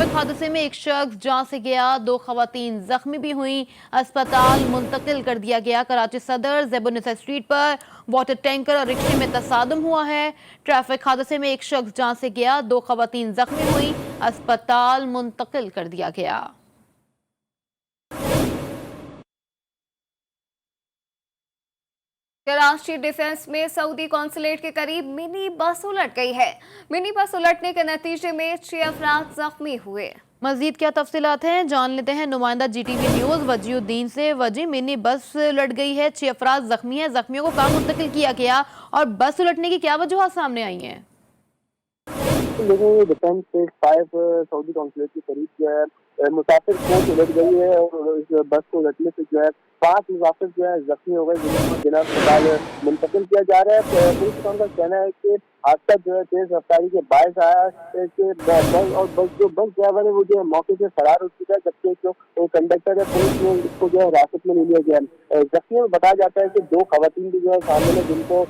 Traffic हादसे में एक शख्स जान से गया, 2 खवातीन जख्मी भी हुई, अस्पताल मुंतकिल कर दिया गया। कराची सदर ज़ेबुन्निसा स्ट्रीट पर वाटर टैंकर और रिक्शे में तसादम हुआ है। ट्रैफिक हादसे में एक शख्स जान से गया, 2 खवातीन जख्मी हुई, अस्पताल मुंतकिल कर दिया गया। कराची डिफेंस में सऊदी कॉन्सुलेट के करीब मिनी बस उलट गई है। मिनी बस उलटने के नतीजे में 6 अफराद जख्मी हुए। मजीद क्या तफसीलात हैं, जान लेते हैं नुमाइंदा GTV न्यूज वजीउद्दीन से। वजी, मिनी बस उलट गई है, 6 अफराद जख्मी हैं, जख्मियों को कहाँ मुंतकिल किया गया और बस उलटने की क्या वजूहत सामने आई हैं? देखिए, डिफेंस फेज 5 सऊदी कॉन्सुलेट के करीब जो है मुसाफिर कोच उलट गई है और इस बस को उलटने से जो है 5 मुसाफिर जो है जख्मी हो गए, जिनको जिला अस्पताल मुंतकिल किया जा रहा है। पुलिस का कहना है कि हादसा जो है तेज रफ्तारी के बायस आया कि बस ड्राइवर है वो जो है मौके से फरार हो चुका है, जबकि जो कंडक्टर है पुलिस ने इसको जो है हिरासत में ले लिया गया है। जख्मियों में बताया जाता है कि 2 खवातीन भी जो है शामिल है, जिनको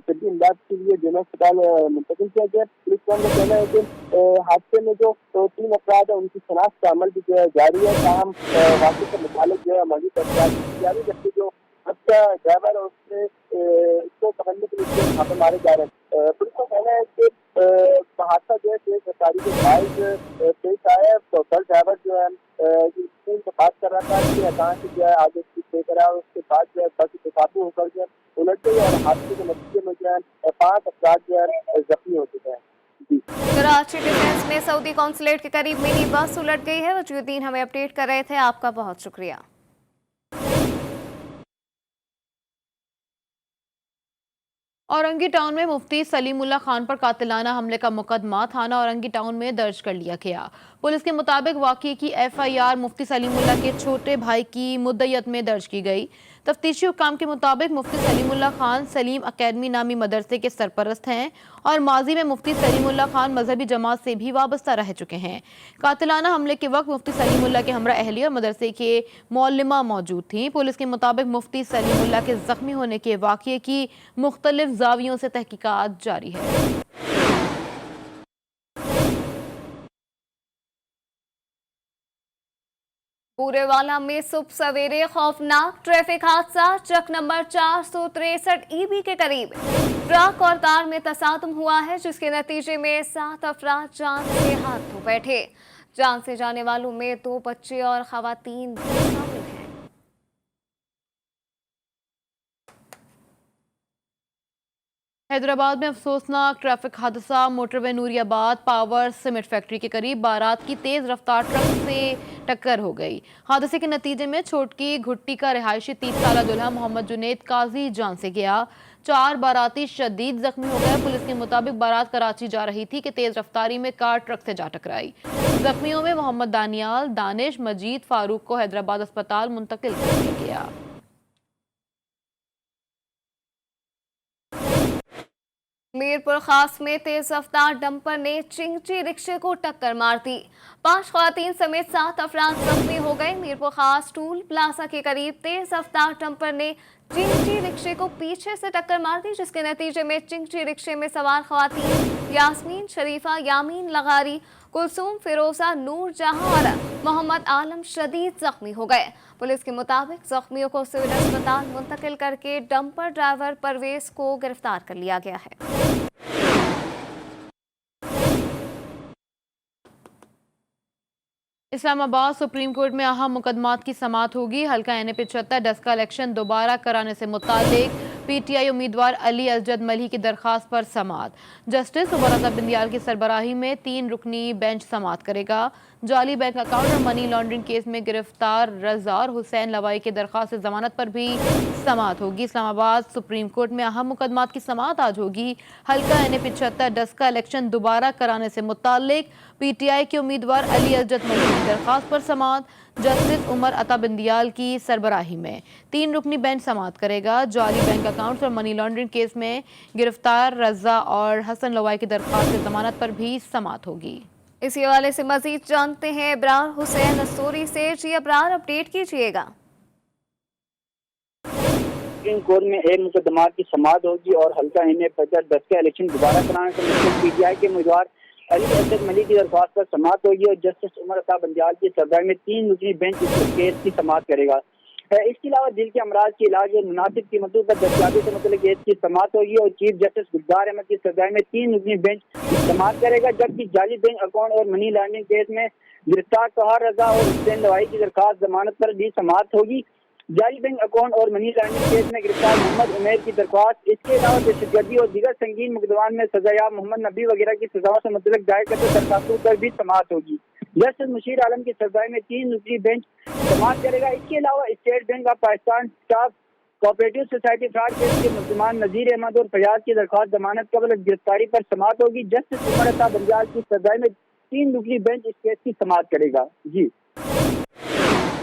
तिब्बी इमदाद के लिए जिला अस्पताल मुंतकिल किया गया। पुलिस का कहना है कि हादसे में जो 3 अफराद है उनकी शनाख्त का अमल भी जो है जारी है। ताहम वाक़े के मुतालिक जो है मजीद तहकीकात की जा रही है, जबकि जो बस का ड्राइवर है उसने इसको पकड़ने के लिए छापे मारे जा रहे हैं। पुलिस का कहना है कि हादसा जो है तेज रफ्तारी के बाइस पेश आया है। तो बस ड्राइवर जो है स्कूल से बात कर रहा था कि अचानक से जो है आगे स्पीड लेकर आया, उसके बाद जो है बस बेकाबू होकर जो है उलट गई और हादसे के नतीजे में जो है 5 अफराद जो है जख्मी हो चुके हैं। कराची डिफेंस में सऊदी कॉन्सुलेट के करीब मिनी बस उलट गई है। वजीउद्दीन हमें अपडेट कर रहे थे, आपका बहुत शुक्रिया। औरंगी टाउन में मुफ्ती सलीमुल्लाह खान पर कातिलाना हमले का मुकदमा थाना औरंगी टाउन में दर्ज कर लिया गया। पुलिस के मुताबिक वाकये की FIR मुफ्ती सलीमुल्लाह के छोटे भाई की मुद्दयत में दर्ज की गई। तफ्तीशी हुकाम के मुताबिक मुफ्ती सलीमुल्लाह खान सलीम अकेडमी नामी मदरसे के सरपरस्त हैं और माजी में मुफ्ती सलीमुल्लाह खान मजहबी जमात से भी वाबस्ता रह चुके हैं। कातिलाना हमले के वक्त मुफ्ती सलीमुल्लाह के हमरा अहली और मदरसे के मौलिमा मौजूद थी। पुलिस के मुताबिक मुफ्ती सलीमुल्लाह के जख्मी होने के वाकये की मुख्तलिफ जावियों से तहकीकात जारी है। पूरेवाला में सुबह सवेरे खौफनाक ट्रैफिक हादसा, ट्रक नंबर 463 EB के करीब ट्रक और कार में तसादम हुआ है, जिसके नतीजे में 7 अफराद जान से हाथ धो बैठे। जान से जाने वालों में 2 बच्चे और खवातीन भी शामिल हैं। हैदराबाद में अफसोसनाक ट्रैफिक हादसा, motorway Nooriabad power cement factory के करीब बारात की तेज रफ्तार ट्रक से टक्कर हो गई। हादसे के नतीजे में छोटकी घुट्टी का रिहायशी 30 साल दूल्हा मोहम्मद जुनेद काजी जान से गया। 4 बाराती शदीद जख्मी हो गए। पुलिस के मुताबिक बारात कराची जा रही थी कि तेज रफ्तारी में कार ट्रक से जा टकराई। जख्मियों में मोहम्मद दानियाल, दानिश, मजीद, फारूक को हैदराबाद अस्पताल मुंतकिल कर दिया गया। मीरपुर खास में तेज रफ्तार डंपर ने चिंगची रिक्शे को टक्कर मार दी। 5 खवातीन समेत 7 अफराद जख्मी हो गए। मीरपुर खास टूल प्लाजा के करीब तेज रफ्तार डंपर ने चिंगची रिक्शे को पीछे से टक्कर मार दी, जिसके नतीजे में चिंगची रिक्शे में सवार खवातीन यास्मीन, शरीफा, यामीन लगारी, कुलसूम, फिरोजा, नूर जहां और मोहम्मद आलम शदीद जख्मी हो गए। पुलिस के मुताबिक जख्मियों को सिविल अस्पताल मुंतकिल करके डंपर ड्राइवर परवेज को गिरफ्तार कर लिया गया है। इस्लामाबाद सुप्रीम कोर्ट में अहम मुकदमात की समाअत होगी। हल्का NA-75 डस्का इलेक्शन दोबारा कराने से मुतालिक PTI उम्मीदवार अली असजद मल्ही की दरखास्त पर समाअत। जस्टिस उमर अता बिंदियाल की सरबराही में 3 रुकनी बेंच समाअत करेगा। जाली बैंक अकाउंट और मनी लॉन्ड्रिंग केस में गिरफ्तार रजा और हुसैन लवाई की दरखास्त जमानत पर भी समाअत होगी। इस्लामाबाद सुप्रीम कोर्ट में अहम मुकदमात की समाअत आज होगी। हल्का NA-75 डस्का इलेक्शन दोबारा कराने से मुतालिक PTI के उम्मीदवार अली असजद मल्ही की दरखास्त पर समाअत। जस्टिस उमर अता बिंदियाल की सरबराही में 3 रुकनी बेंच समाअत करेगा। जाली बैंक अकाउंट्स और मनी लॉन्ड्रिंग केस में गिरफ्तार रजा और हसन लवाई की दरखास्त जमानत पर भी समाअत होगी। इसी हवाले से मजीद जानते हैं इब्रार हुसैन अस्तूरी से। जी इब्रार, अपडेट कीजिएगा। सुप्रीम कोर्ट में एक मुकदमात की समाअत होगी और हल्का NA-75 डस्का इलेक्शन दोबारा कराने से PTI के उम्मीदवार अली असद मलिक की दरख्वास्त पर समाअत होगी और जस्टिस उमर अता बंदियाल की सरबराही में 3 रुकनी बेंच इस केस की समाअत करेगा। इसके अलावा दिल के अमराज के इलाज और मुनासिब कीमतों पर दस्तियाबी से मुतल्लिक केस की समाअत होगी और चीफ जस्टिस गुलजार अहमद की सरबराही में 3 रुकनी बेंच समाअत करेगा। जबकि जाली बैंक अकाउंट और मनी लॉन्ड्रिंग केस में गिरफ्तार तोहार रजा और हुसैन लवाई की दरख्वास्त जमानत पर भी समाअत होगी। जाली बैंक अकाउंट और मनी लॉन्ड्रिंग केस में गिरफ्तार मोहम्मद उमैर की दरख्वास्त, इसके अलावा दहशतगर्दी और दीगर संगीन मुकदमात में सजायाब मोहम्मद नबी वगैरह की सजाओं से मुतल्लिक दायर करते दरखास्तों पर भी समाअत होगी। जस्टिस मुशीर आलम की सरबराही में 3 रुकनी बेंच समाअत करेगा। इसके अलावा state bank of Pakistan staff cooperative society fraud case के मुल्जिमान नजीर अहमद और फयाज की दरख्वास्त जमानत कबल गिरफ्तारी पर समाअत होगी। जस्टिस उमर अता बंदियाल की सरबराही में 3 रुकनी बेंच इस केस की समाअत करेगा। जी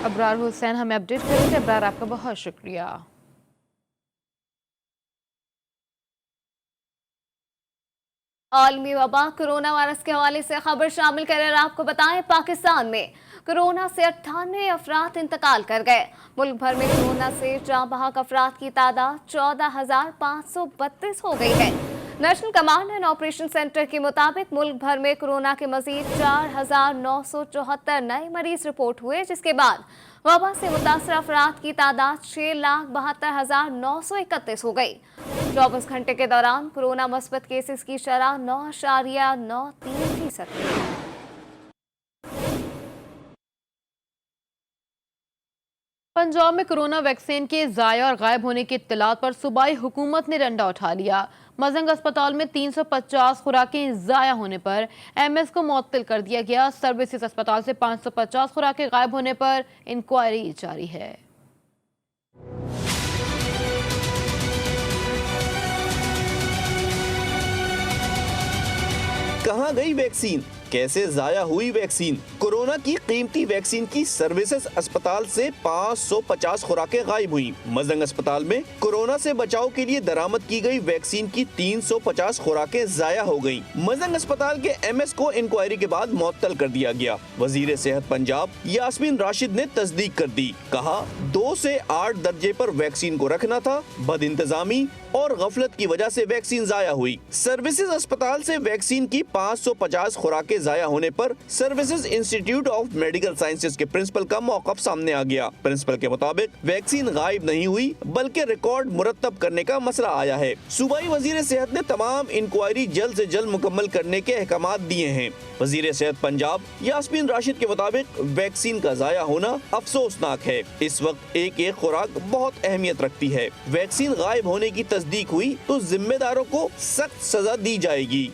अबरार हुसैन हमें अपडेट कर रहे थे। अबरार, आपका बहुत शुक्रिया। आलमी वबा कोरोना वायरस के हवाले से खबर शामिल कर आपको बताएं, पाकिस्तान में कोरोना से 98 अफराद इंतकाल कर गए। मुल्क भर में कोरोना से जाँ बहक अफराद की तादाद 14,532 हो गई है। National command and operation centre के मुताबिक मुल्क भर में कोरोना के मजीद 4,974 नए मरीज रिपोर्ट हुए, जिसके बाद वबा से मुतासर अफराद की तादाद 6,72,931 हो गई। 24 घंटे के दौरान कोरोना मुस्बत केसेस की शरह 9.93%। पंजाब में कोरोना वैक्सीन के ज़ाया और गायब होने की इत्तलात पर सूबाई हुकूमत ने डंडा उठा लिया। मजंग अस्पताल में 350 खुराकें ज़ाया होने पर एमएस को मुअत्तल कर दिया गया। सर्विसेज अस्पताल से 550 खुराकें गायब होने पर इंक्वायरी जारी है। कहां गई वैक्सीन? कैसे जाया हुई वैक्सीन? कोरोना की कीमती वैक्सीन की सर्विसेज अस्पताल से 550 खुराकें गायब हुई। मजंग अस्पताल में कोरोना से बचाव के लिए दरामद की गई वैक्सीन की 350 खुराकें जाया हो गयी। मजंग अस्पताल के एमएस को इंक्वायरी के बाद मुअत्तल कर दिया गया। वजीर सेहत पंजाब यास्मीन राशिद ने तस्दीक कर दी। कहा 2 से 8 दर्जे पर वैक्सीन को रखना था। बदइंतजामी और गफलत की वजह से वैक्सीन जाया हुई। सर्विसेज अस्पताल से वैक्सीन की 550 खुराकें जाया होने पर services institute of medical sciences के प्रिंसिपल का मौक़िफ़ सामने आ गया। प्रिंसिपल के मुताबिक वैक्सीन गायब नहीं हुई, बल्कि रिकॉर्ड मुरतब करने का मसला आया है। सूबाई वजीर सेहत ने तमाम इंक्वायरी जल्द से जल्द मुकम्मल करने के अहकामात दिए हैं। वजीर सेहत पंजाब यास्मीन राशिद के मुताबिक वैक्सीन का जाया होना अफसोसनाक है। इस वक्त एक एक खुराक बहुत अहमियत रखती है। वैक्सीन गायब होने की तस्दीक हुई तो जिम्मेदारों को सख्त सजा दी जाएगी।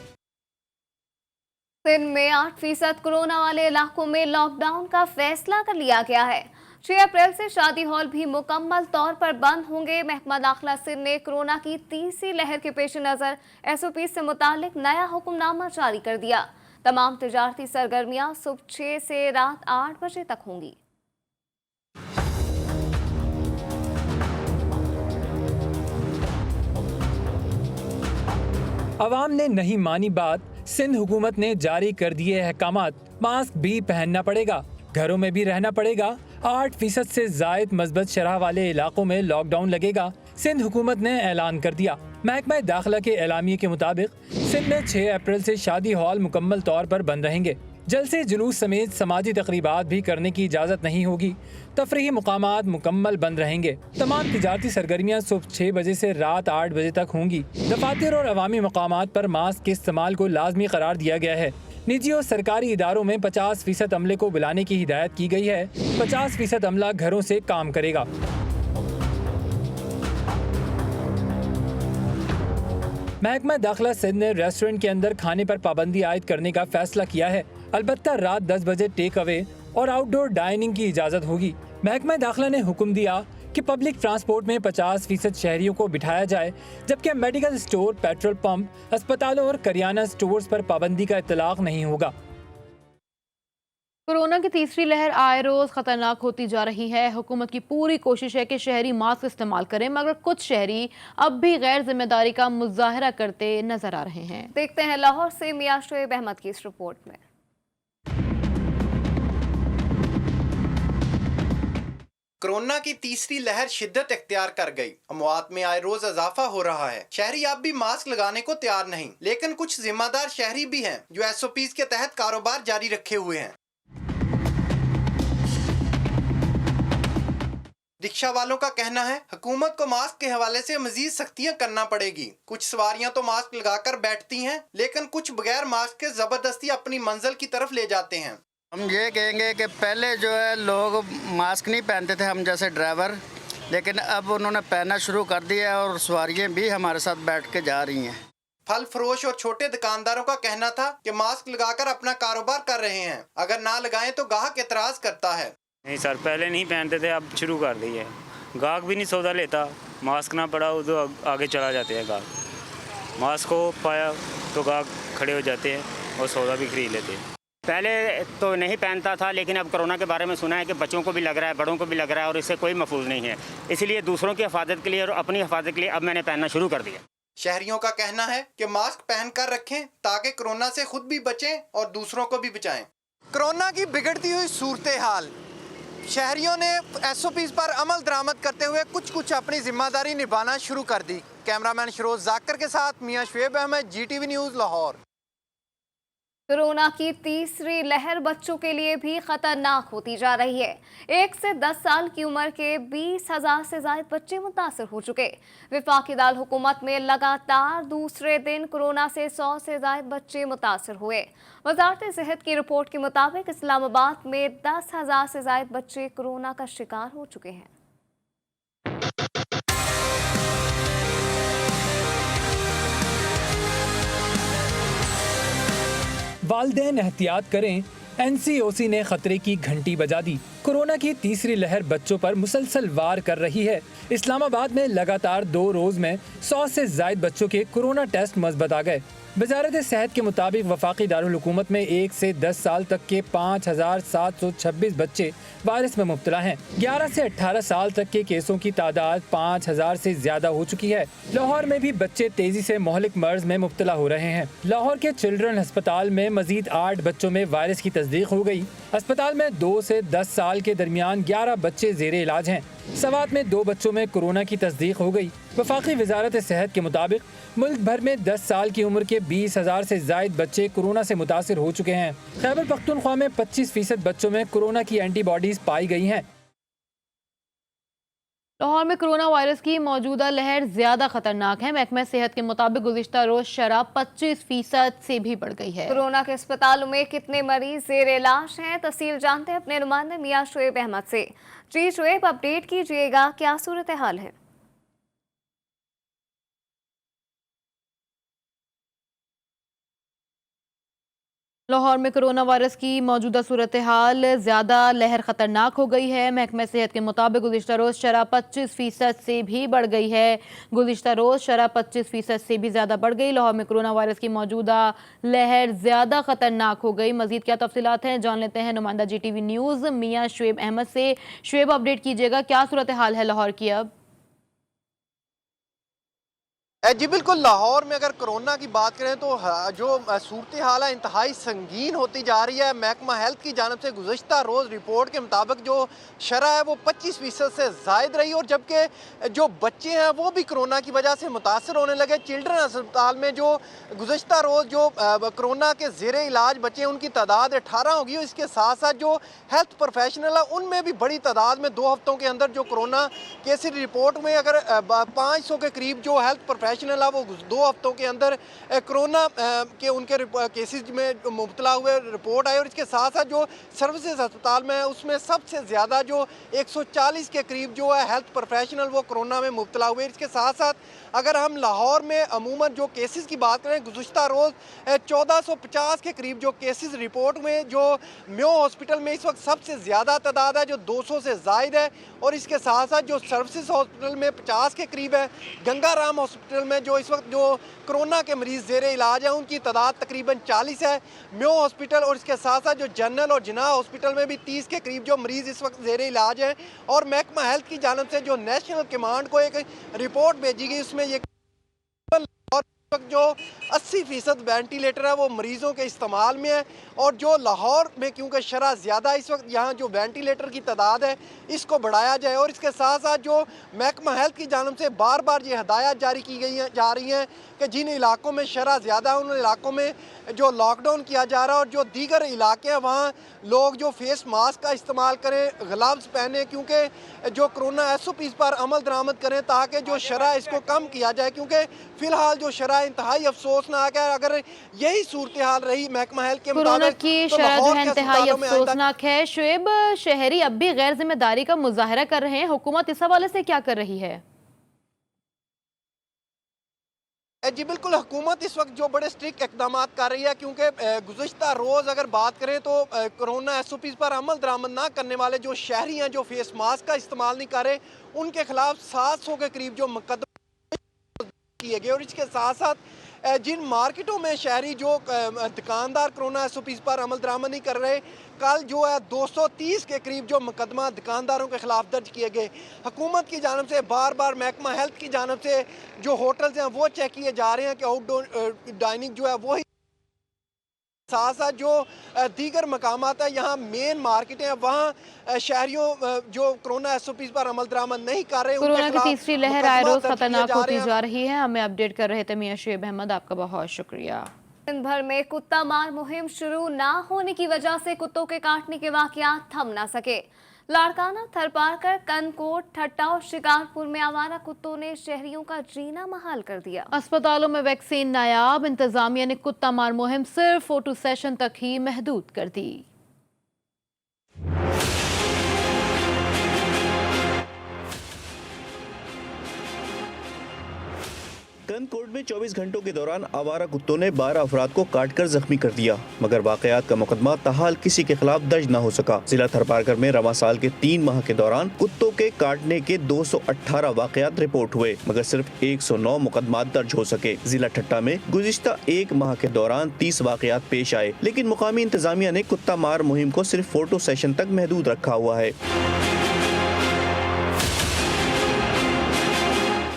सिंध में 8% कोरोना वाले इलाकों में लॉकडाउन का फैसला कर लिया गया है। 6 अप्रैल से शादी हॉल भी मुकम्मल तौर पर बंद होंगे। महकमा दाखिला सिंध ने कोरोना की तीसरी लहर के पेश नज़र SOP से मुतालिक नया हुक्मनामा जारी कर दिया। तमाम तिजारती सरगर्मियां सुबह 6 से रात 8 बजे तक होंगी। अवाम ने नहीं मानी बात, सिंध हुकूमत ने जारी कर दिए अहकामात। मास्क भी पहनना पड़ेगा, घरों में भी रहना पड़ेगा। 8% से जायद मस्बत शरह वाले इलाकों में लॉकडाउन लगेगा। सिंध हुकूमत ने ऐलान कर दिया। महकमा दाखिला के एलामिये के मुताबिक सिंध में 6 अप्रैल से शादी हॉल मुकम्मल तौर पर बंद रहेंगे। जलसे जुलूस समेत समाजी तकरीबात भी करने की इजाज़त नहीं होगी। तफरीही मुकामात मुकम्मल बंद रहेंगे। तमाम तिजारती सरगर्मियाँ सुबह 6 बजे से रात 8 बजे तक होंगी। दफातर और अवामी मकामात पर मास्क के इस्तेमाल को लाजमी करार दिया गया है। निजी और सरकारी इदारों में 50% अमले को बुलाने की हिदायत की गई है। 50% अमला घरों से काम करेगा। महकमा दाखिला सिंध ने रेस्टोरेंट के अंदर खाने पर पाबंदी आयद करने का फैसला किया है। अलबत्ता रात 10 बजे टेक अवे और आउटडोर डाइनिंग की इजाज़त होगी। महकमा दाखिला ने हुक्म दिया कि पब्लिक ट्रांसपोर्ट में 50% शहरियों को बिठाया जाए, जबकि मेडिकल स्टोर, पेट्रोल पंप, अस्पतालों और करियाना स्टोर्स पर पाबंदी का इतलाक नहीं होगा। कोरोना की तीसरी लहर आए रोज खतरनाक होती जा रही है। हुकूमत की पूरी कोशिश है कि शहरी मास्क इस्तेमाल करें, मगर कुछ शहरी अब भी गैर जिम्मेदारी का मुजाहरा करते नजर आ रहे हैं। देखते हैं लाहौर से मियां शोएब अहमद की इस रिपोर्ट में। कोरोना की तीसरी लहर शिद्दत इख्तियार कर गई। अमवात में आए रोज इजाफा हो रहा है। शहरी अब भी मास्क लगाने को तैयार नहीं, लेकिन कुछ जिम्मेदार शहरी भी हैं जो SOPs के तहत कारोबार जारी रखे हुए हैं। रिक्शा वालों का कहना है हुकूमत को मास्क के हवाले से मजीद सख्तियां करना पड़ेगी। कुछ सवारियां तो मास्क लगाकर बैठती हैं, लेकिन कुछ बगैर मास्क के जबरदस्ती अपनी मंजिल की तरफ ले जाते हैं। हम ये कहेंगे कि पहले जो है लोग मास्क नहीं पहनते थे, हम जैसे ड्राइवर, लेकिन अब उन्होंने पहनना शुरू कर दिया है और सवारियाँ भी हमारे साथ बैठ के जा रही हैं। फल फरोश और छोटे दुकानदारों का कहना था कि मास्क लगाकर अपना कारोबार कर रहे हैं, अगर ना लगाएं तो गाहक एतराज करता है। नहीं सर, पहले नहीं पहनते थे, अब शुरू कर दी है। गाहक भी नहीं सौदा लेता, मास्क ना पड़ा हो तो आगे चला जाते हैं गाहक। मास्क को पाया तो गाहक खड़े हो जाते हैं और सौदा भी खरीद लेते हैं। पहले तो नहीं पहनता था, लेकिन अब कोरोना के बारे में सुना है कि बच्चों को भी लग रहा है, बड़ों को भी लग रहा है और इससे कोई महफूज नहीं है। इसलिए दूसरों की हिफाजत के लिए और अपनी हिफाजत के लिए अब मैंने पहनना शुरू कर दिया। शहरियों का कहना है कि मास्क पहन कर रखें ताकि कोरोना से खुद भी बचें और दूसरों को भी बचाएं। कोरोना की बिगड़ती हुई सूरत हाल, शहरियों ने SOPs पर अमल दरामद करते हुए कुछ अपनी जिम्मेदारी निभाना शुरू कर दी। कैमरामैन शरोज जाकर के साथ मियां Shoaib Ahmed, GTV news, Lahore. Corona की तीसरी लहर बच्चों के लिए भी खतरनाक होती जा रही है। 1 से 10 साल की उम्र के 20,000 से ज्यादा बच्चे मुतासर हो चुके। वफाकी दारुल हुकूमत में लगातार दूसरे दिन कोरोना से 100 से ज्यादा बच्चे मुतासर हुए। वजारत सेहत की रिपोर्ट के मुताबिक इस्लामाबाद में 10,000 से ज्यादा बच्चे कोरोना का शिकार हो चुके हैं। वालिदैन एहतियात करें, NCOC ने खतरे की घंटी बजा दी। कोरोना की तीसरी लहर बच्चों पर मुसलसल वार कर रही है। इस्लामाबाद में लगातार 2 रोज में 100 से ज्यादा बच्चों के कोरोना टेस्ट मुस्बत आ गए। वजारत सेहत के मुताबिक वफाकी दारुल हुकूमत में 1 से 10 साल तक के 5,726 बच्चे वायरस में मुब्तला हैं। 11 से 18 साल तक के केसों की तादाद 5,000 से ज्यादा हो चुकी है। लाहौर में भी बच्चे तेजी से मोहलिक मर्ज में मुब्तला हो रहे हैं। लाहौर के चिल्ड्रन अस्पताल में मजीद 8 बच्चों में वायरस की तस्दीक हो गई। अस्पताल में 2 से 10 साल के दरमियान 11 बच्चे जेर इलाज हैं। सवात में 2 बच्चों में कोरोना की तस्दीक हो गई। वफाकी वजारत सेहत के मुताबिक मुल्क भर में 10 साल की उम्र के 20,000 से जायद बच्चे कोरोना से मुतासिर हो चुके हैं। खैबर पख्तूनख्वा में 25% बच्चों में कोरोना की एंटीबॉडीज पाई गई हैं। लाहौर में कोरोना वायरस की मौजूदा लहर ज्यादा खतरनाक है। महकमा सेहत के मुताबिक गुज़िश्ता रोज शरह 25% से भी बढ़ गई है। कोरोना के अस्पतालों में कितने मरीज जेर इलाज हैं, तफसील जानते हैं अपने नुमाइंदे मियां शुएब अहमद से। जी शुएब, अपडेट कीजिएगा, क्या सूरत हाल है? लाहौर में कोरोना वायरस की मौजूदा सूरत हाल ज़्यादा लहर ख़तरनाक हो गई है। महकमा सेहत के मुताबिक गुज़िश्ता रोज़ शरह 25% से भी बढ़ गई है। गुज़िश्ता रोज़ शरह 25% से भी ज़्यादा बढ़ गई। लाहौर में कोरोना वायरस की मौजूदा लहर ज़्यादा ख़तरनाक हो गई। मज़ीद क्या तफसीलात हैं, जान लेते हैं नुमाइंदा GTV न्यूज़ मियां शुएब अहमद से। शुएब, अपडेट कीजिएगा, क्या सूरत हाल है लाहौर की अब? जी बिल्कुल, लाहौर में अगर कोरोना की बात करें तो जो सूरत हाल है इंतहाई संगीन होती जा रही है। महकमा हेल्थ की जानब से गुज़श्ता रोज़ रिपोर्ट के मुताबिक जो शरह है वो 25% से ज़ायद रही, और जबकि जो बच्चे हैं वो भी कोरोना की वजह से मुतासर होने लगे। चिल्ड्रन अस्पताल में जो गुज़श्ता रोज़ जो कोरोना के ज़ेर इलाज बच्चे हैं उनकी तादाद 18 होगी। इसके साथ साथ जो हेल्थ प्रोफेशनल है उनमें भी बड़ी तादाद में 2 हफ्तों के अंदर जो कोरोना केसेस रिपोर्ट में अगर 500 के करीब जो हेल्थ प्रोफेशनल है वो 2 हफ्तों के अंदर कोरोना के उनके केसेस में मुब्तला हुए रिपोर्ट आई। और इसके साथ साथ जो सर्विसेज अस्पताल में है उसमें सबसे ज़्यादा जो 140 के करीब जो है हेल्थ प्रोफेशनल वो कोरोना में मुब्तला हुए। इसके साथ साथ अगर हम लाहौर में अमूमन जो केसेस की बात करें, गुज़श्ता रोज़ 1450 के करीब जो केसेस रिपोर्ट में जो म्यो हॉस्पिटल में इस वक्त सबसे ज़्यादा तादाद है जो 200 से ज़ायद है। और इसके साथ साथ जो सर्विसेज हॉस्पिटल में 50 के करीब है। गंगाराम हॉस्पिटल में जो इस वक्त जो कोरोना के मरीज़ ज़ेर इलाज है उनकी तादाद तकरीबन 40 है। म्यो हॉस्पिटल और इसके साथ साथ जो जनरल और जिना हॉस्पिटल में भी 30 के करीब जो मरीज़ इस वक्त ज़ेर इलाज हैं। और महकमा हेल्थ की जानब से जो नेशनल कमांड को एक रिपोर्ट भेजी गई उसमें ये जो 80% वेंटिलेटर है वो मरीजों के इस्तेमाल में है, और जो लाहौर में क्योंकि शरह ज़्यादा इस वक्त यहाँ जो वेंटिलेटर की तादाद है इसको बढ़ाया जाए। और इसके साथ साथ जो महकमा हेल्थ की जानब से बार बार ये हदायत जारी की गई जा रही हैं कि जिन इलाकों में शरह ज़्यादा है उन इलाकों में जो लॉकडाउन किया जा रहा है, और जो दीगर इलाके हैं वहाँ लोग जो फेस मास्क का इस्तेमाल करें, ग्लव्स पहने, क्योंकि जो कोरोना SOPs पर अमल दरामद करें ताकि जो शरह इसको कम किया जाए, क्योंकि फ़िलहाल जो शरह इंतहाई अफसोसनाक है। अगर यही सूरत हाल रही महकमा हेल्थ के कोरोना मुताबिक की तो शरह जो लाहौर है के इंतहाई अस्पतालों में आइंदा अफसोसनाक है। शुएब, शहरी अब भी गैर जिम्मेदारी का मुजाहरा कर रहे हैं, हुकूमत इस हवाले से क्या कर रही है? जी बिल्कुल, हुकूमत इस वक्त जो बड़े स्ट्रिक्ट इकदाम कर रही है, क्योंकि गुज़श्ता रोज़ अगर बात करें तो कोरोना SOPs पर अमल दरामद ना करने वाले जो शहरी हैं जो फेस मास्क का इस्तेमाल नहीं कर रहे, उनके खिलाफ 700 के करीब जो मुकदमे किए गए। और इसके साथ साथ जिन मार्केटों में शहरी जो दुकानदार कोरोना SOPs पर अमल दरामद नहीं कर रहे, कल जो है 230 के करीब जो मुकदमा दुकानदारों के खिलाफ दर्ज किए गए। हुकूमत की जानब से बार बार महकमा हेल्थ की जानब से जो होटल्स हैं वो चेक किए जा रहे हैं कि आउटडोर डाइनिंग जो है वो ही, साथ साथ जो दीगर मकामात है यहाँ मेन मार्केटें हैं वहाँ शहरियों जो कोरोना SOPs पर अमल दरामद नहीं कर रहे, कोरोना की तीसरी लहर आए रोज खतरनाक होती जा हैं। रही है। हमें अपडेट कर रहे थे मियां शुएब अहमद, आपका बहुत शुक्रिया। दिन भर में कुत्ता मार मुहिम शुरू ना होने की वजह से कुत्तों के काटने के वाकयात थम ना सके। लाड़काना, थरपारकर, कनकोट, ठट्टा और शिकारपुर में आवारा कुत्तों ने शहरियों का जीना महाल कर दिया। अस्पतालों में वैक्सीन नायाब, इंतजामिया ने कुत्ता मार मुहिम सिर्फ फोटो सेशन तक ही महदूद कर दी। कनकोट में 24 घंटों के दौरान आवारा कुत्तों ने 12 अफराद को काटकर जख्मी कर दिया, मगर वाकयात का मुकदमा ताहाल किसी के खिलाफ दर्ज न हो सका। जिला थरपारकर में रवां साल के 3 माह के दौरान कुत्तों के काटने के 218 वाकयात रिपोर्ट हुए, मगर सिर्फ 109 मुकदमा दर्ज हो सके। जिला ठट्टा में गुज़िश्ता 1 माह के दौरान 30 वाकयात पेश आए, लेकिन मुकामी इंतजामिया ने कुत्ता मार मुहिम को सिर्फ फोटो सेशन तक महदूद रखा हुआ है।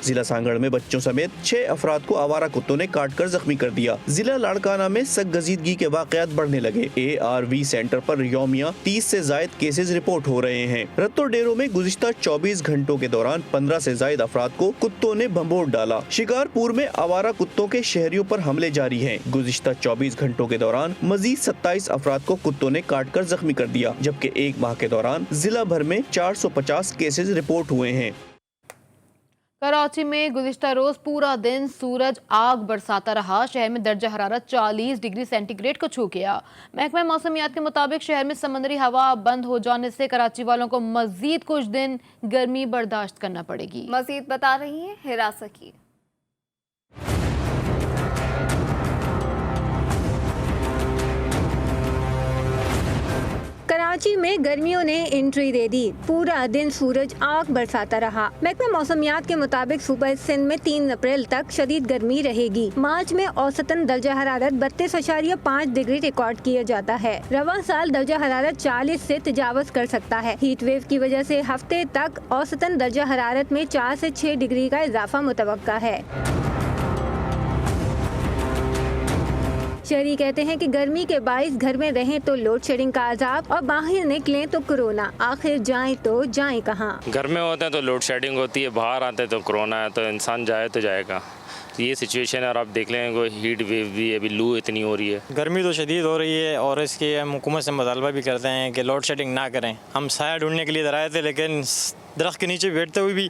जिला सांगड़ में बच्चों समेत 6 अफराद को आवारा कुत्तों ने काटकर जख्मी कर दिया। जिला लाड़काना में सख्त-गजीदगी के वाकयात बढ़ने लगे। ARV सेंटर पर यौमिया 30 से जायद केसेस रिपोर्ट हो रहे हैं। रत्तो डेरों में गुज़िश्ता 24 घंटों के दौरान 15 से जायद अफराद को कुत्तों ने भंबोड़ डाला। शिकारपुर में आवारा कुत्तों के शहरियों पर हमले जारी हैं। गुज़िश्ता 24 घंटों के दौरान मजीद 27 अफराद को कुत्तों ने काटकर जख्मी कर दिया, जबकि 1 माह के दौरान जिला भर में 450 केसेस रिपोर्ट हुए हैं। कराची में गुज़िश्ता रोज पूरा दिन सूरज आग बरसाता रहा। शहर में दर्जा हरारत 40 डिग्री सेंटीग्रेड को छू गया। महकमा मौसमियात के मुताबिक शहर में समंदरी हवा बंद हो जाने से कराची वालों को मजीद कुछ दिन गर्मी बर्दाश्त करना पड़ेगी। मजीद बता रही है हिरा सकी। कराची में गर्मियों ने एंट्री दे दी। पूरा दिन सूरज आग बरसाता रहा। महकमा मौसमियात के मुताबिक सूबा सिंध में 3 अप्रैल तक शदीद गर्मी रहेगी। मार्च में औसतन दर्जा हरारत 32.5 डिग्री रिकॉर्ड किया जाता है। रवां साल दर्जा हरारत 40 से तजावज कर सकता है। हीट वेव की वजह से हफ्ते तक औसतन दर्जा हरारत में 4 से 6 डिग्री का इजाफा मुतवक्का है। शहरी कहते हैं कि गर्मी के बाइस घर में रहें तो लोड शेडिंग का अजाब और बाहर निकलें तो कोरोना। आखिर जाएं तो जाएं कहाँ? घर में होते हैं तो लोड शेडिंग होती है, बाहर आते तो कोरोना है, तो इंसान जाए तो जाएगा। ये सिचुएशन है और आप देख लें कोई हीट वेव भी है, अभी लू इतनी हो रही है। गर्मी तो शदीद हो रही है और इसकी हम हुकूमत से मुतालबा भी करते हैं कि लोड शेडिंग ना करें। हम साया ढूंढने के लिए इधर आए थे, लेकिन दरख्त के नीचे बैठते हुए भी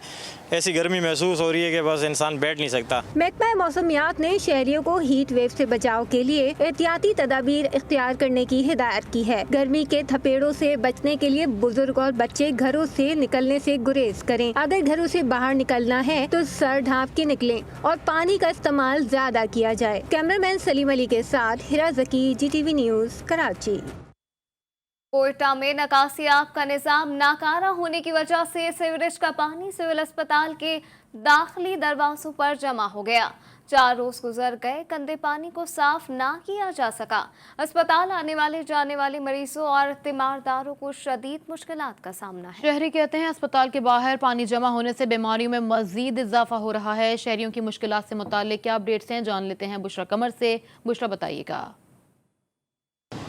ऐसी गर्मी महसूस हो रही है कि बस इंसान बैठ नहीं सकता। महकमा मौसमियात ने शहरियों को हीट वेव से बचाव के लिए एहतियाती तदाबीर इख्तियार करने की हिदायत की है। गर्मी के थपेड़ों से बचने के लिए बुजुर्ग और बच्चे घरों से निकलने से गुरेज करें। अगर घरों से बाहर निकलना है तो सर ढांप के निकलें और पानी का इस्तेमाल ज्यादा किया जाए। कैमरामैन सलीम अली के साथ हिरा जकी, GTV न्यूज़, कराची। कोयटा में निकासियाब का निजाम नाकारा होने की वजह से सीवरेज का पानी सिविल अस्पताल के दाखिली दरवाजों पर जमा हो गया। 4 रोज गुजर गए, गंदे पानी को साफ ना किया जा सका। अस्पताल आने वाले जाने वाले मरीजों और तीमारदारों को शदीद मुश्किलात का सामना है। शहरी कहते हैं अस्पताल के बाहर पानी जमा होने से बीमारियों में मजीद इजाफा हो रहा है। शहरियों की मुश्किलात से मुताल्लिक क्या अपडेट्स हैं, जान लेते हैं बुशरा कमर से। बुशरा, बताइएगा।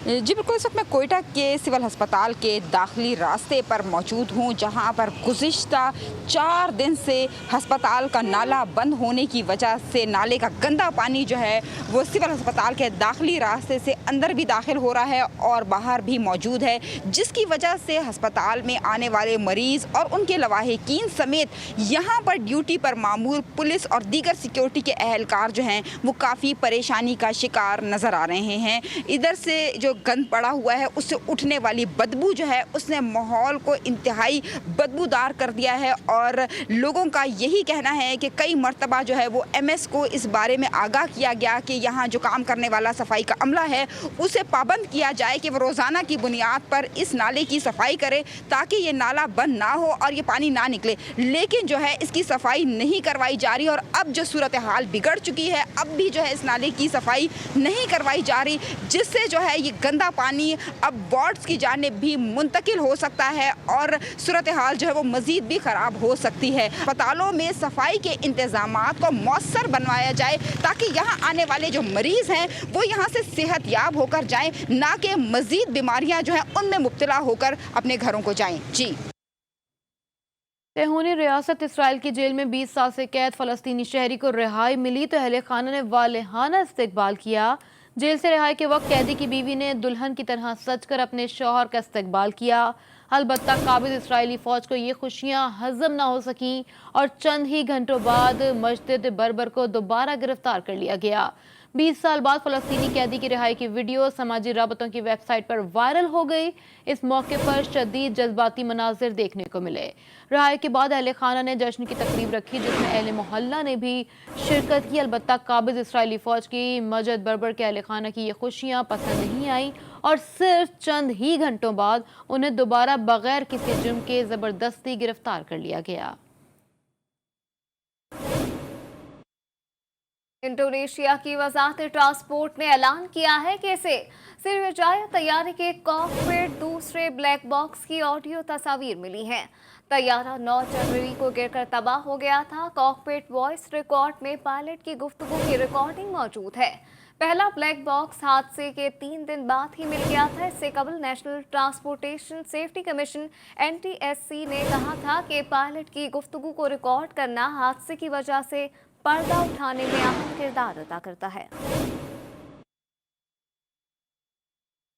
जी बिल्कुल, इस वक्त मैं कोयटा के सिविल अस्पताल के दाखिली रास्ते पर मौजूद हूँ, जहाँ पर गुज़िश्ता 4 दिन से अस्पताल का नाला बंद होने की वजह से नाले का गंदा पानी जो है वो सिविल अस्पताल के दाखिली रास्ते से अंदर भी दाखिल हो रहा है और बाहर भी मौजूद है, जिसकी वजह से अस्पताल में आने वाले मरीज़ और उनके लवाहिकीन समेत यहाँ पर ड्यूटी पर मामूल पुलिस और दीगर सिक्योरिटी के अहलकार जो हैं वो काफ़ी परेशानी का शिकार नज़र आ रहे हैं। इधर से जो गंद पड़ा हुआ है उससे उठने वाली बदबू जो है उसने माहौल को इंतहाई बदबूदार कर दिया है और लोगों का यही कहना है कि कई मर्तबा जो है वो एमएस को इस बारे में आगाह किया गया कि यहाँ जो काम करने वाला सफाई का अमला है उसे पाबंद किया जाए कि वो रोज़ाना की बुनियाद पर इस नाले की सफाई करे ताकि ये नाला बंद ना हो और ये पानी ना निकले, लेकिन जो है इसकी सफाई नहीं करवाई जा रही और अब जो सूरत हाल बिगड़ चुकी है, अब भी जो है इस नाले की सफाई नहीं करवाई जा रही, जिससे जो है ये गंदा पानी अब वार्ड्स की जानिब भी मुंतकिल हो सकता है और सूरत हाल जो है वो मजीद भी ख़राब हो सकती है। अस्पतालों में सफाई के इंतजामात को मौसर बनवाया जाए ताकि यहाँ आने वाले जो मरीज़ हैं वो यहाँ से सेहतयाब होकर जाएं, ना कि मजीद बीमारियाँ जो हैं उनमें मुब्तला होकर अपने घरों को जाएं। जी। तेहूनी रियासत इसराइल की जेल में 20 साल से कैद फ़लस्तीनी शहरी को रिहाई मिली तो अहले खाना ने वालेहाना इस्तकबाल किया। जेल से रिहाई के वक्त कैदी की बीवी ने दुल्हन की तरह सजकर अपने शौहर का इस्तकबाल किया। अलबत्ता काबिज इसराइली फ़ौज को ये खुशियाँ हजम ना हो सकीं और चंद ही घंटों बाद मस्जिद बरबर को दोबारा गिरफ्तार कर लिया गया। 20 साल बाद फ़लस्तीनी कैदी की रिहाई की वीडियो समाजी राबतों की वेबसाइट पर वायरल हो गई। इस मौके पर शदीद जज्बाती मनाजिर देखने को मिले। रिहाई के बाद अहले खाना ने जश्न की तकरीब रखी जिसमें अहले मोहल्ला ने भी शिरकत की। अलबत्ता काबिज इसराइली फ़ौज की मस्जिद बरबर के अहले खाना की ये खुशियाँ पसंद नहीं आई और सिर्फ चंद ही घंटों बाद उन्हें दोबारा बगैर किसी जुर्म के ज़बरदस्ती गिरफ्तार कर लिया गया। इंडोनेशिया की वजारत ट्रांसपोर्ट ने ऐलान किया है कि इसे सिरजाया तैयारे के कॉकपिट दूसरे ब्लैक बॉक्स की ऑडियो तस्वीर मिली हैं। तैयारा 9 जनवरी को गिरकर तबाह हो गया था। कॉकपिट वॉइस रिकॉर्ड में पायलट की गुफ्तगू की रिकॉर्डिंग मौजूद है। पहला ब्लैक बॉक्स हादसे के 3 दिन बाद ही मिल गया था। इससे कबल national transportation safety commission NTSC ने कहा था कि पायलट की गुफ्तगू को रिकॉर्ड करना हादसे की वजह से पर्दा उठाने में अहम किरदार अदा करता है।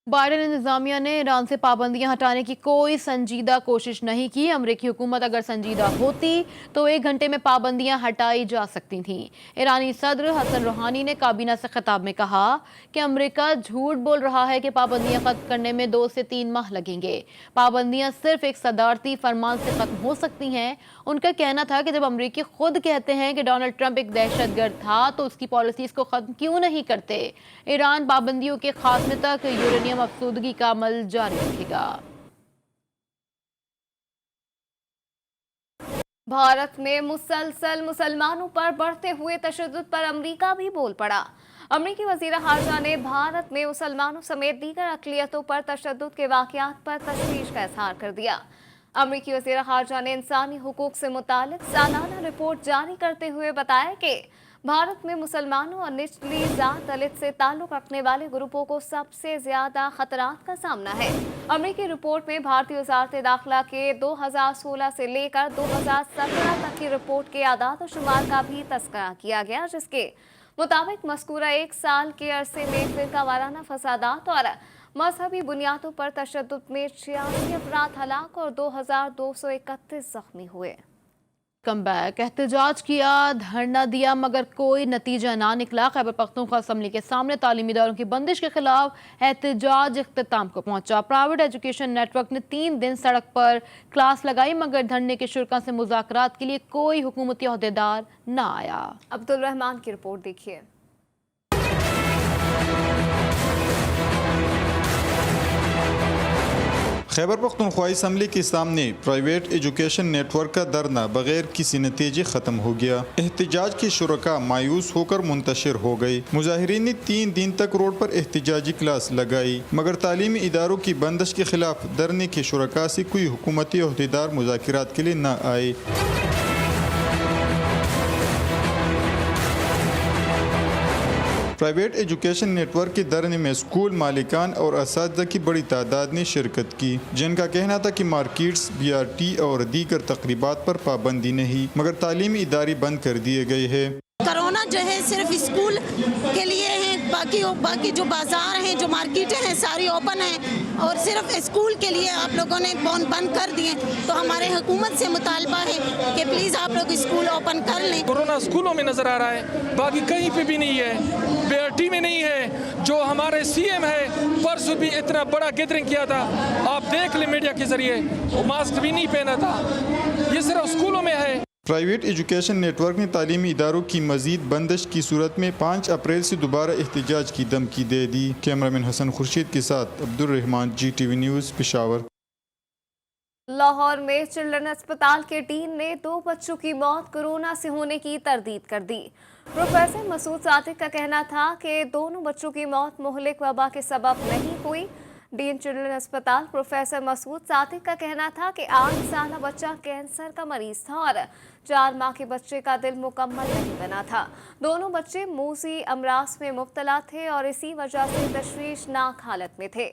बाइडेन इंतजामिया ने ईरान से पाबंदियां हटाने की कोई संजीदा कोशिश नहीं की। अमरीकी हुकूमत अगर संजीदा होती तो 1 घंटे में पाबंदियां हटाई जा सकती थीं। ईरानी सदर हसन रूहानी ने काबीना से खिताब में कहा कि अमरीका झूठ बोल रहा है कि पाबंदियां खत्म करने में 2 से 3 माह लगेंगे। पाबंदियां सिर्फ एक सदारती फरमान से खत्म हो सकती हैं। उनका कहना था कि जब अमरीकी खुद कहते हैं कि डोनाल्ड ट्रंप एक दहशतगर्द था तो उसकी पॉलिसीज को खत्म क्यों नहीं करते। ईरान पाबंदियों के खात्मे तक यूरेनियम अफसुदगी का अमल जारी रखेगा। भारत में मुसलसल मुसलमानों पर बढ़ते हुए तशद्दुद पर अमेरिका भी बोल पड़ा। अमेरिकी वज़ीर ख़ारजा ने भारत में मुसलमानों समेत दीगर अक़लियतों पर तशद्दुद के वाक़यात पर तशवीश का इज़हार कर दिया। अमेरिकी वज़ीर ख़ारजा ने इंसानी हुकूक से मुतालिक सालाना रिपोर्ट जारी करते हुए बताया कि भारत में मुसलमानों और निचली ज़ात दलित से ताल्लुक़ रखने वाले ग्रुपों को सबसे ज़्यादा ख़तरात का सामना है। अमेरिकी रिपोर्ट में भारतीय वज़ारत दाखिला के 2016 से लेकर 2017 तक की रिपोर्ट के आदाद और शुमार का भी तज़किरा किया गया, जिसके मुताबिक मज़कूरा 1 साल के अरसे में फ़िरका वाराना फसादात और मजहबी बुनियादों पर तशद्दुद में 86 अफराद हलाक और 2231 ज़ख्मी हुए। कम बैक एहतजाज किया, धरना दिया मगर कोई नतीजा ना निकला। खैबर पख्तूनख्वा असम्बली के सामने तालीमी इदारों की बंदिश के खिलाफ एहतजाज इख्तिताम को पहुंचा। प्राइवेट एजुकेशन नेटवर्क ने 3 दिन सड़क पर क्लास लगाई मगर धरने के शुरा से मुज़ाकरात के लिए कोई हुकूमती ओहदेदार न आया। अब्दुल रहमान की रिपोर्ट देखिए। खैबर पख्तूनख्वा असम्बली के सामने प्राइवेट एजुकेशन नेटवर्क का धरना बगैर किसी नतीजे ख़त्म हो गया। एहतजाज के शुरका मायूस होकर मुंतशिर हो गए। मुजाहिरीन ने 3 दिन तक रोड पर एहतजाजी क्लास लगाई, मगर तालीमी इदारों की बंदिश के खिलाफ धरने के शुरका से कोई हुकूमती अहदेदार मुज़ाकिरात के लिए न आए। प्राइवेट एजुकेशन नेटवर्क के धरने में स्कूल मालिकान और असातिज़ा की बड़ी तादाद ने शिरकत की, जिनका कहना था कि मार्केट्स, BRT और दीगर तकरीबात पर पाबंदी नहीं, मगर तालीमी इदारे बंद कर दिए गए हैं। कोरोना जो है सिर्फ स्कूल के लिए है, बाकी जो बाजार हैं, जो मार्केटें हैं, सारी ओपन हैं और सिर्फ स्कूल के लिए आप लोगों ने बंद कर दिए। तो हमारे हुकूमत से मुतालबा है कि प्लीज़ आप लोग स्कूल ओपन कर लें। कोरोना स्कूलों में नज़र आ रहा है, बाकी कहीं पे भी नहीं है, BRT में नहीं है। जो हमारे CM है परसों भी इतना बड़ा गैदरिंग किया था, आप देख लें मीडिया के जरिए, वो मास्क भी नहीं पहना था। ये सिर्फ स्कूलों में है। प्राइवेट एजुकेशन नेटवर्क ने तालीमी इदारों की मजीद बंदिश की सूरत में 5 अप्रैल से दोबारा एहतजाज की धमकी दे दी। कैमरामैन हसन खुर्शीद के साथ अब्दुल रहमान, GTV न्यूज़, पेशावर। लाहौर में चिल्ड्रन अस्पताल के डीन ने 2 बच्चों की मौत कोरोना से होने की तरदीद कर दी। प्रोफेसर मसूद सादिक का कहना था कि दोनों बच्चों की मौत मुहलिक वबा के सबब नहीं हुई। डीन चिल्ड्रन अस्पताल प्रोफेसर मसूद सादिक का कहना था कि 8 साला बच्चा कैंसर का मरीज था और 4 माह के बच्चे का दिल मुकम्मल नहीं बना था। दोनों बच्चे मूसी अमराज में मुब्तला थे और इसी वजह से तशवीशनाक हालत में थे।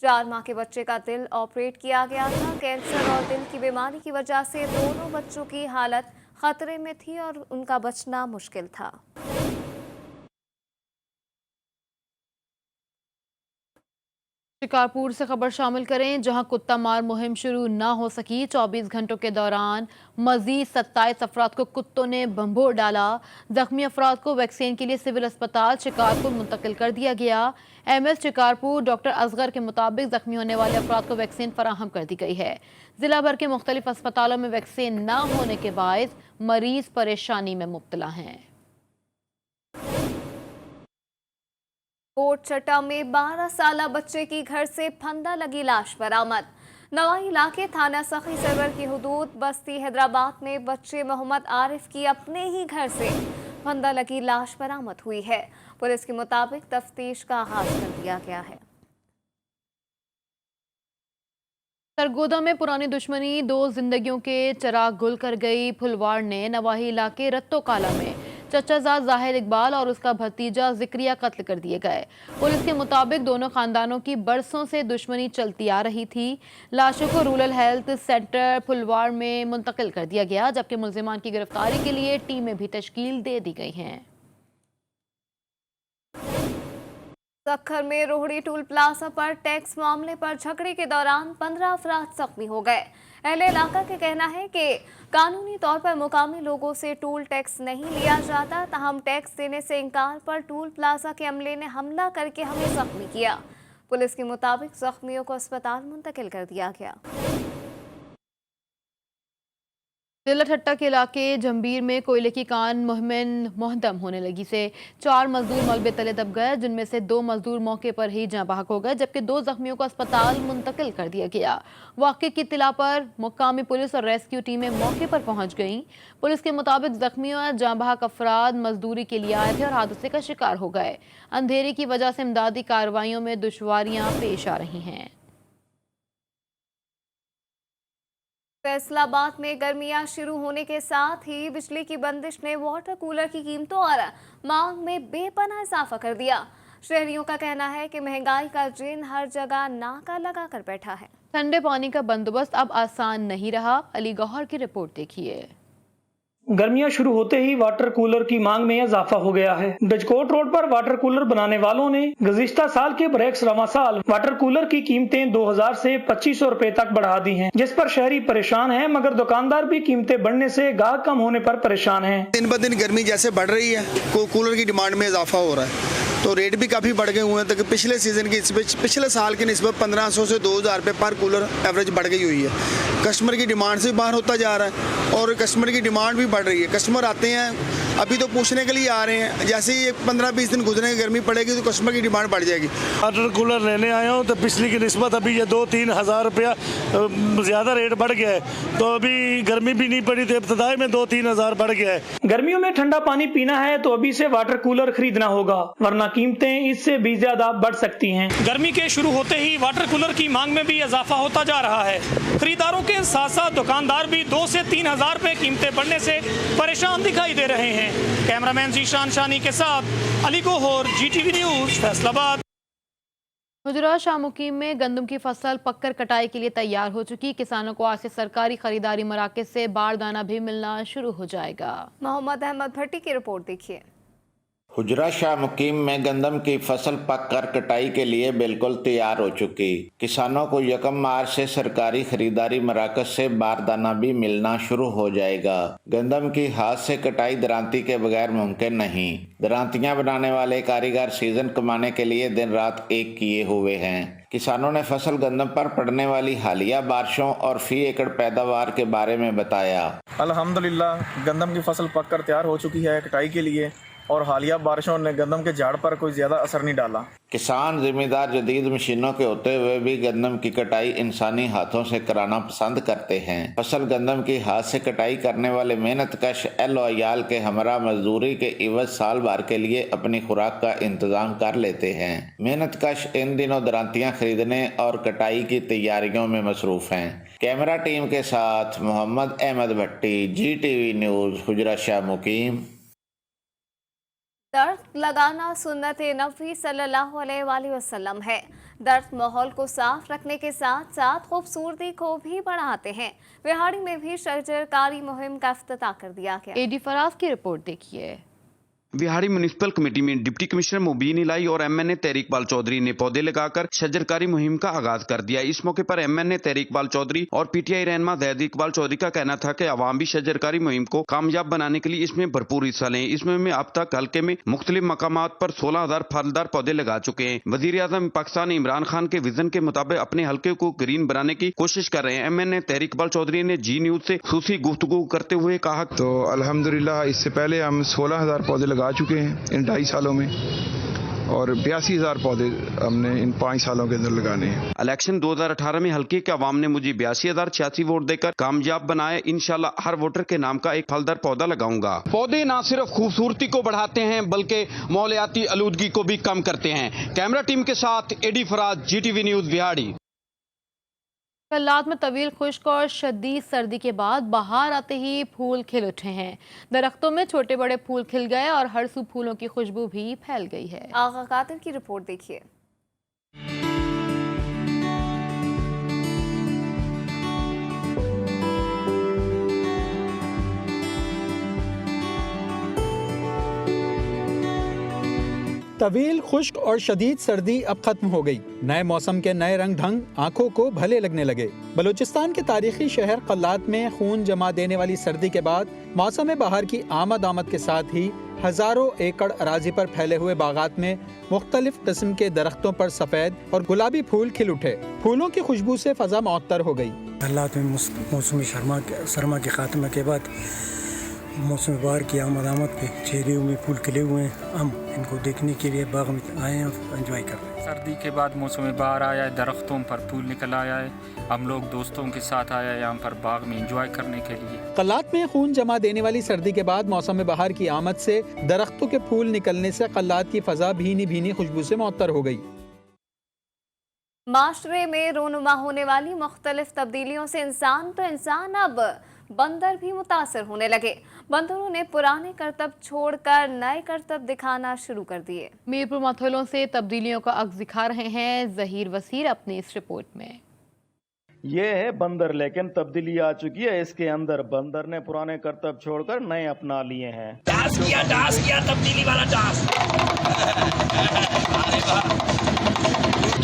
4 माह के बच्चे का दिल ऑपरेट किया गया था। कैंसर और दिल की बीमारी की वजह से दोनों बच्चों की हालत खतरे में थी और उनका बचना मुश्किल था। शिकारपुर से खबर शामिल करें, जहां कुत्ता मार मुहिम शुरू न हो सकी। 24 घंटों के दौरान मजीद 27 अफराद को कुत्तों ने बम्बोर डाला। जख्मी अफराद को वैक्सीन के लिए सिविल अस्पताल शिकारपुर मुंतकिल कर दिया गया। MS शिकारपुर डॉक्टर असगर के मुताबिक जख्मी होने वाले अफराद को वैक्सीन फराहम कर दी गई है। जिला भर के मुख्तलिफ अस्पतालों में वैक्सीन न होने के बायस मरीज परेशानी में मुब्तला हैं। कोट चट्टा में 12 साला बच्चे की घर से फंदा लगी लाश बरामद। नवाई इलाके थाना सखी सरवर की हुदूद बस्ती हैदराबाद में बच्चे मोहम्मद आरिफ की अपने ही घर से फंदा लगी लाश बरामद हुई है। पुलिस के मुताबिक तफ्तीश का आगाज कर दिया गया है। सरगोदा में पुरानी दुश्मनी 2 जिंदगियों के चिराग गुल कर गई। फुलवाड़ ने नवाही इलाके रत्तो काला में चचाजाद जाहिर इकबाल और उसका भतीजा जिक्रिया कत्ल कर दिए गए। पुलिस के मुताबिक दोनों खानदानों की बरसों से दुश्मनी चलती आ रही थी। लाशों को रूरल हेल्थ सेंटर फुलवाड़ में मुंतकिल कर दिया गया, जबकि मुल्जिमान की गिरफ्तारी के लिए टीमें भी तश्कील दे दी गई हैं। सक्खर में रोहड़ी टोल प्लाजा पर टैक्स मामले पर झगड़े के दौरान 15 अफराद जख्मी हो गए। अहले इलाका का कहना है कि कानूनी तौर पर मुकामी लोगों से टोल टैक्स नहीं लिया जाता, ताहम टैक्स देने से इनकार पर टोल प्लाजा के अमले ने हमला करके हमें जख्मी किया। पुलिस के मुताबिक जख्मियों को अस्पताल मुंतकिल कर दिया गया। जिला ठट्टा के इलाके जंबीर में कोयले की कान मुहदम होने लगी से 4 मजदूर मलबे तले दब गए, जिनमें से 2 मजदूर मौके पर ही जाँ बहक हो गए, जबकि 2 जख्मियों को अस्पताल मुंतकिल कर दिया गया। वाक़े की इत्तला पर मुकामी पुलिस और रेस्क्यू टीमें मौके पर पहुंच गईं। पुलिस के मुताबिक जख्मियों और जाँ बहक अफराद मजदूरी के लिए आए थे और हादसे का शिकार हो गए। अंधेरे की वजह से इमदादी कार्रवाइयों में दुश्वारियां पेश आ रही हैं। फैसलाबाद में गर्मियां शुरू होने के साथ ही बिजली की बंदिश ने वाटर कूलर की कीमतों और मांग में बेपनाह इजाफा कर दिया। शहरियों का कहना है कि महंगाई का जिन हर जगह नाका लगा कर बैठा है। ठंडे पानी का बंदोबस्त अब आसान नहीं रहा। अली गौहर की रिपोर्ट देखिए। गर्मियां शुरू होते ही वाटर कूलर की मांग में इजाफा हो गया है। डजकोट रोड पर वाटर कूलर बनाने वालों ने गुज़िश्ता साल के बरक्स रवां साल वाटर कूलर की कीमतें 2000 से 2500 रुपए तक बढ़ा दी हैं, जिस पर शहरी परेशान हैं, मगर दुकानदार भी कीमतें बढ़ने से गाहक कम होने पर परेशान हैं। दिन ब दिन गर्मी जैसे बढ़ रही है, कूलर की डिमांड में इजाफा हो रहा है, तो रेट भी काफ़ी बढ़ गए हुए हैं। तो पिछले सीजन की पिछले साल की निस्बत 1500 से 2000 रुपये पर कूलर एवरेज बढ़ गई हुई है। कस्टमर की डिमांड से बाहर होता जा रहा है और कस्टमर की डिमांड भी बढ़ रही है। कस्टमर आते हैं अभी तो पूछने के लिए आ रहे हैं, जैसे ही 15-20 दिन गुजरेंगे गर्मी पड़ेगी तो कस्टमर की डिमांड बढ़ जाएगी। वाटर कूलर लेने आया हूँ तो पिछली की निस्बत अभी ये 2-3 हज़ार रुपया ज़्यादा रेट बढ़ गया है, तो अभी गर्मी भी नहीं पड़ी तो इब्तदाई में 2-3 हज़ार बढ़ गया है। गर्मियों में ठंडा पानी पीना है तो अभी से वाटर कूलर खरीदना होगा, वरना कीमतें इससे भी ज्यादा बढ़ सकती हैं। गर्मी के शुरू होते ही वाटर कूलर की मांग में भी इजाफा होता जा रहा है। खरीदारों के साथ साथ दुकानदार भी 2 से 3 हज़ार रुपए कीमतें बढ़ने से परेशान दिखाई दे रहे हैं। कैमरामैन जीशान शानी के साथ अली गोहर, GTV न्यूज, फैसलाबाद। गुजरात शामुकीम में गंदम की फसल पककर कटाई के लिए तैयार हो चुकी। किसानों को आज से सरकारी खरीदारी मराकज से बारदाना भी मिलना शुरू हो जाएगा। मोहम्मद अहमद भट्टी की रिपोर्ट देखिए। गुजरात शामुकीम में गंदम की फसल पककर कटाई के लिए बिल्कुल तैयार हो चुकी। किसानों को 1 मार्च से सरकारी खरीदारी मराकज से बारदाना भी मिलना शुरू हो जाएगा। गंदम की हाथ से कटाई दरांती के बगैर मुमकिन नहीं। दरांतियां बनाने वाले कारीगर सीजन कमाने के लिए दिन रात एक किए हुए हैं। किसानों ने फसल गंदम पर पड़ने वाली हालिया बारिशों और फी एकड़ पैदावार के बारे में बताया। अल्हम्दुलिल्लाह गंदम की फसल पककर तैयार हो चुकी है कटाई के लिए, और हालिया बारिशों ने गंदम के झाड़ पर कोई ज्यादा असर नहीं डाला। किसान जिम्मेदार जदीद मशीनों के होते हुए भी गंदम की कटाई इंसानी हाथों से कराना पसंद करते हैं। फसल गंदम की हाथ से कटाई करने वाले मेहनतकश अयाल के हमरा मजदूरी के इवज साल भर के लिए अपनी खुराक का इंतजाम कर लेते हैं। मेहनतकश इन दिनों दरांतियां खरीदने और कटाई की तैयारियों में मसरूफ हैं। कैमरा टीम के साथ मोहम्मद अहमद भट्टी, GTV न्यूज, गुजरात शामुकीम। दर्द लगाना सुन्नत नबी सल्लल्लाहु अलैहि वसल्लम है। दर्द माहौल को साफ रखने के साथ साथ खूबसूरती को भी बढ़ाते हैं। विहाड़ी में भी शजरकारी मुहिम का इफ्तिताह कर दिया गया। AD फराज की रिपोर्ट देखिए। विहाड़ी म्युनिसिपल कमेटी में डिप्टी कमिश्नर मुबीन इलाई और MNA तहरीक इकबाल चौधरी ने पौधे लगाकर शजरकारी मुहिम का आगाज कर दिया। इस मौके पर MNA तहरीक इकबाल चौधरी और PTI रहनुमा तहरीक इकबाल चौधरी का कहना था कि आवाम भी शजरकारी मुहिम को कामयाब बनाने के लिए इसमें भरपूर हिस्सा लें। इस मुहिम में अब तक हल्के में मुख्तलिफ मकामात पर 16,000 फलदार पौधे लगा चुके हैं। वजीर आजम पाकिस्तान इमरान खान के विजन के मुताबिक अपने हल्के को ग्रीन बनाने की कोशिश कर रहे हैं। MNA तहरीक इकबाल चौधरी ने जी न्यूज से खुसूसी गुफ्तगू करते हुए कहा, तो अल्हम्दुलिल्लाह इससे पहले हम 16,000 पौधे लगा चुके हैं 2.5 सालों में, और 82,000 पौधे हमने इन 5 सालों के अंदर लगाने हैं। इलेक्शन 2018 में हल्के के अवाम ने मुझे 82,086 वोट देकर कामयाब बनाया। इंशाल्लाह हर वोटर के नाम का एक फलदार पौधा लगाऊंगा। पौधे न सिर्फ खूबसूरती को बढ़ाते हैं बल्कि माहौलियाती आलूदगी को भी कम करते हैं। कैमरा टीम के साथ AD फराज, GTV न्यूज, बिहाड़ी। कल्लात में तवील खुश्क और शदीद सर्दी के बाद बाहर आते ही फूल खिल उठे हैं। दरख्तों में छोटे बड़े फूल खिल गए और हर सू फूलों की खुशबू भी फैल गई है। आगा कादिर की रिपोर्ट देखिए। तवील खुश्क और शदीद सर्दी अब खत्म हो गई। नए मौसम के नए रंग ढंग आंखों को भले लगने लगे। बलूचिस्तान के तारीखी शहर कल्लात में खून जमा देने वाली सर्दी के बाद मौसम बहार की आमद के साथ ही हजारों एकड़ अराजी पर फैले हुए बागात में मुख्तलिफ किस्म के दरख्तों पर सफेद और गुलाबी फूल खिल उठे। फूलों की खुशबू से फजा मुअत्तर हो गई। कल्लात में मौसमी सरमा के खात्मे के बाद मौसम बहार की आमद पे चेहरों में फूल खिले हुए हैं। हम इनको देखने के लिए बाग में आए हैं और एंजॉय कर रहे हैं। सर्दी के बाद मौसम बहार आया है, दरख्तों पर फूल निकल आया है। हम लोग दोस्तों के साथ आया है यहाँ पर बाग में एंजॉय करने के लिए। कल्लात में खून जमा देने वाली सर्दी के बाद मौसम बहार की आमद से दरख्तों के फूल निकलने से कल्लात की फजा भीनी भीनी खुशबू से मुअत्तर हो गई। माशरे में रोनुमा होने वाली मुख्तलिफ तब्दीलियों से इंसान अब बंदर भी मुतासर होने लगे। बंदरों ने पुराने करतब छोड़कर नए करतब दिखाना शुरू कर दिए। मीरपुर मथलों से तब्दीलियों का अक्स दिखा रहे हैं जहीर वसीर अपनी इस रिपोर्ट में। ये है बंदर, लेकिन तब्दीली आ चुकी है इसके अंदर। बंदर ने पुराने करतब छोड़कर नए अपना लिए हैं। डांस किया तब्दीली वाला डांस।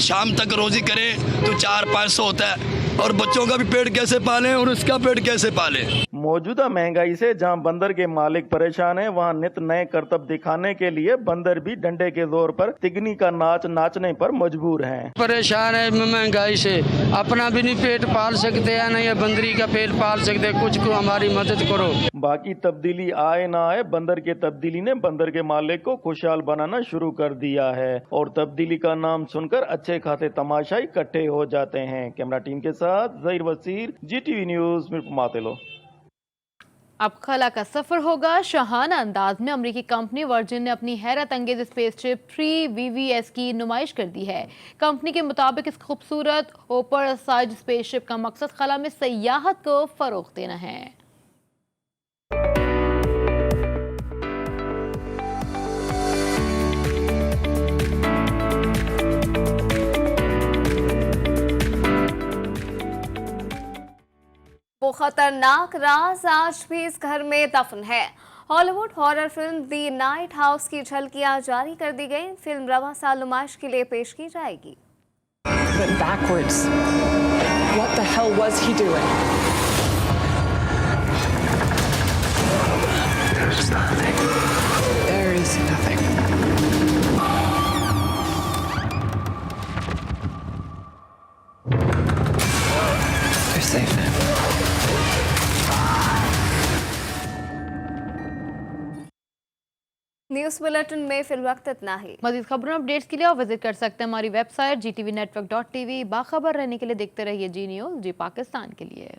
शाम तक रोजी करे तो 400-500 होता है, और बच्चों का भी पेट कैसे पालें और उसका पेट कैसे पालें। मौजूदा महंगाई से जहां बंदर के मालिक परेशान हैं, वहां नित नए करतब दिखाने के लिए बंदर भी डंडे के जोर पर तिगनी का नाच नाचने पर मजबूर हैं। परेशान है महंगाई से, अपना भी नहीं पेट पाल सकते हैं, नहीं बंदरी का पेट पाल सकते, कुछ को हमारी मदद करो। बाकी तब्दीली आए ना आए, बंदर के तब्दीली ने बंदर के मालिक को खुशहाल बनाना शुरू कर दिया है और तब्दीली का नाम सुनकर अच्छे खासे तमाशाई इकट्ठे हो जाते हैं। कैमरा टीम के साथ ज़हीर वसीर, GTV न्यूज, मिरपुमातेलो। अब खला का सफर होगा। शाहाना अंदाज में अमेरिकी कंपनी वर्जिन ने अपनी हैरत अंगेज स्पेसशिप 3VVS की नुमाइश कर दी है। कंपनी के मुताबिक इस खूबसूरत ओपर साइज स्पेसशिप का मकसद खला में सयाहत को फरोग देना है। वो खतरनाक राज आज भी इस घर में दफन है। हॉलीवुड हॉरर फिल्म दी नाइट हाउस की झलकियां जारी कर दी गई। फिल्म रवा साल नुमाइश के लिए पेश की जाएगी। Backwards. What the hell was he doing? There's nothing. There is nothing. They're safe now. News bulletin में फिल वक्त इतना ही। मज़ीद खबरों अपडेट्स के लिए आप विजिट कर सकते हैं हमारी वेबसाइट GTVnetwork.tv। बाखबर रहने के लिए देखते रहिए जी न्यूज़, जी पाकिस्तान के लिए।